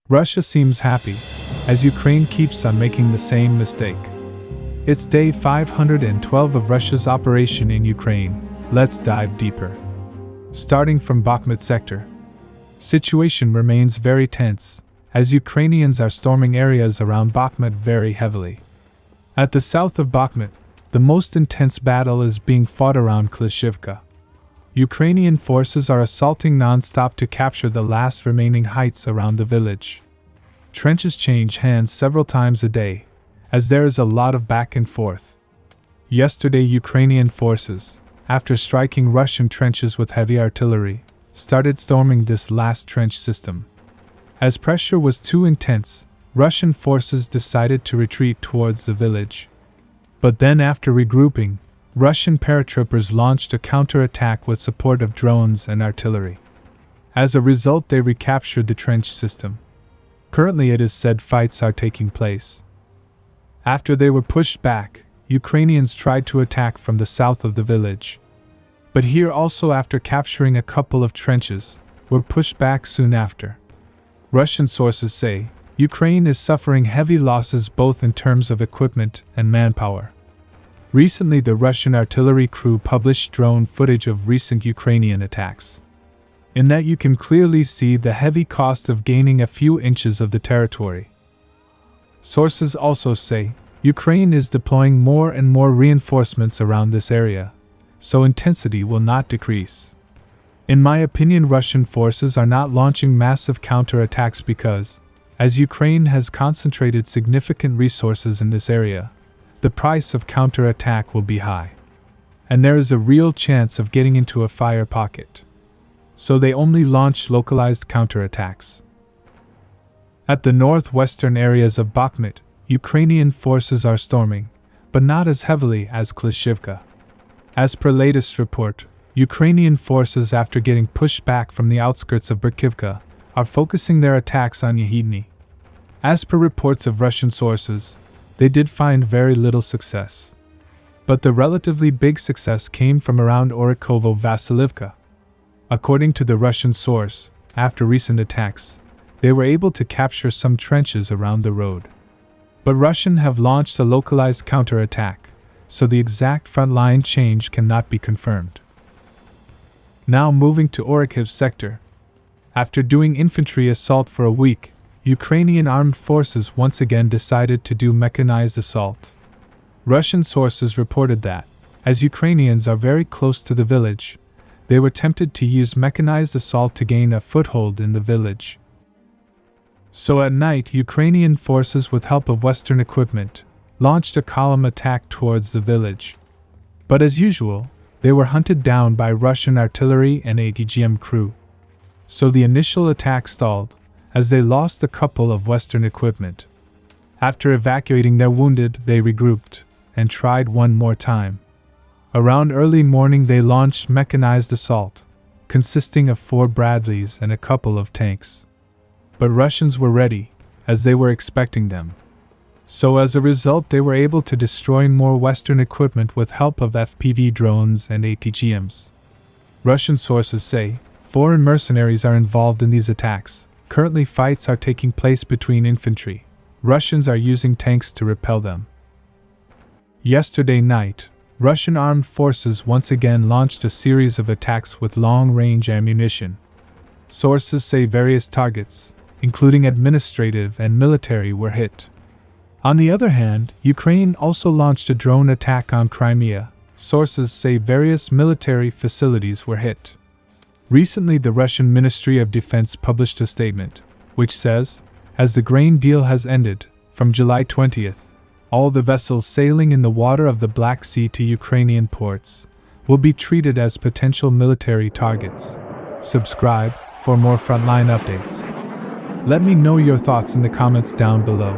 Russia seems happy, as Ukraine keeps on making the same mistake. It's day 512 of Russia's operation in Ukraine. Let's dive deeper. Starting from Bakhmut sector. Situation remains very tense, as Ukrainians are storming areas around Bakhmut very heavily. At the south of Bakhmut, the most intense battle is being fought around Klishchiivka. Ukrainian forces are assaulting non-stop to capture the last remaining heights around the village. Trenches change hands several times a day, as there is a lot of back and forth. Yesterday, Ukrainian forces, after striking Russian trenches with heavy artillery, started storming this last trench system. As pressure was too intense, Russian forces decided to retreat towards the village. But then, after regrouping, Russian paratroopers launched a counterattack with support of drones and artillery. As a result, they recaptured the trench system. Currently, it is said fights are taking place. After they were pushed back, Ukrainians tried to attack from the south of the village. But here also, after capturing a couple of trenches, were pushed back soon after. Russian sources say Ukraine is suffering heavy losses both in terms of equipment and manpower. Recently, the Russian artillery crew published drone footage of recent Ukrainian attacks. In that, you can clearly see the heavy cost of gaining a few inches of the territory. Sources also say Ukraine is deploying more and more reinforcements around this area, so intensity will not decrease. In my opinion, Russian forces are not launching massive counterattacks because, as Ukraine has concentrated significant resources in this area, the price of counterattack will be high, and there is a real chance of getting into a fire pocket. So they only launch localized counterattacks. At the northwestern areas of Bakhmut, Ukrainian forces are storming, but not as heavily as Klishchiivka. As per latest report, Ukrainian forces, after getting pushed back from the outskirts of Recaptures, are focusing their attacks on Yahidny. As per reports of Russian sources, they did find very little success. But the relatively big success came from around Vasilivka. According to the Russian source, after recent attacks, they were able to capture some trenches around the road. But Russians have launched a localized counterattack, so the exact front line change cannot be confirmed. Now moving to Orikhiv sector. After doing infantry assault for a week, Ukrainian armed forces once again decided to do mechanized assault. Russian sources reported that, as Ukrainians are very close to the village, they were tempted to use mechanized assault to gain a foothold in the village. So at night, Ukrainian forces, with help of Western equipment, launched a column attack towards the village. But as usual, they were hunted down by Russian artillery and ATGM crew. So the initial attack stalled, as they lost a couple of Western equipment. After evacuating their wounded, they regrouped and tried one more time. Around early morning, they launched mechanized assault, consisting of 4 Bradleys and a couple of tanks. But Russians were ready, as they were expecting them. So as a result, they were able to destroy more Western equipment with help of FPV drones and ATGMs. Russian sources say foreign mercenaries are involved in these attacks. Currently, fights are taking place between infantry. Russians are using tanks to repel them. Yesterday night, Russian armed forces once again launched a series of attacks with long-range ammunition. Sources say various targets, including administrative and military, were hit. On the other hand, Ukraine also launched a drone attack on Crimea. Sources say various military facilities were hit. Recently, the Russian Ministry of Defense published a statement, which says, as the grain deal has ended, from July 20th, all the vessels sailing in the water of the Black Sea to Ukrainian ports will be treated as potential military targets. Subscribe for more frontline updates. Let me know your thoughts in the comments down below.